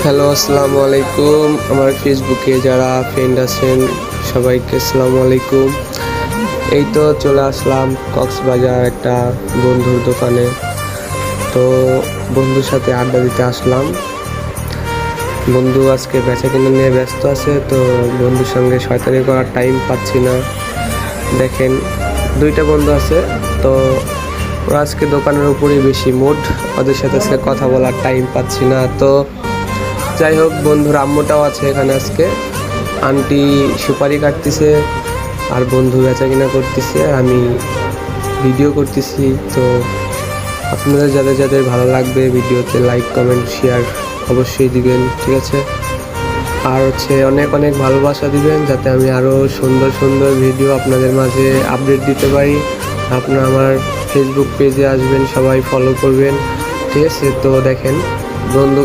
Hello, আসসালামু আলাইকুম। আমার ফেসবুকে যারা ফ্রেন্ড আছেন সবাইকে আসসালামু আলাইকুম। এই তো চলে আসলাম কক্সবাজার একটা বন্ধুর দোকানে। তো বন্ধুর সাথে আড্ডা দিতে আসলাম। বন্ধু আজকে বেচাকেনা নিয়ে ব্যস্ত আছে, তো বন্ধুর সঙ্গে শয়তানি করার টাইম পাচ্ছি না। দেখেন, দুইটা বন্ধু আছে, তো ওরা আজকে দোকানের উপরেই বেশি মুড। ওদের সাথে আজকে কথা বলার টাইম পাচ্ছি না। তো যাই হোক, বন্ধুর আম্মুটাও আছে এখানে আজকে। আন্টি সুপারি কাটতেছে আর বন্ধু বেচা কিনা করতেছে, আর আমি ভিডিও করতেছি। তো আপনাদের যাদের যাদের ভালো লাগবে ভিডিওতে লাইক কমেন্ট শেয়ার অবশ্যই দিবেন, ঠিক আছে? আর অনেক অনেক ভালোবাসা দিবেন, যাতে আমি আরও সুন্দর সুন্দর ভিডিও আপনাদের মাঝে আপডেট দিতে পারি। আপনারা আমার ফেসবুক পেজে আসবেন, সবাই ফলো করবেন, ঠিক আছে? তো দেখেন, বন্ধু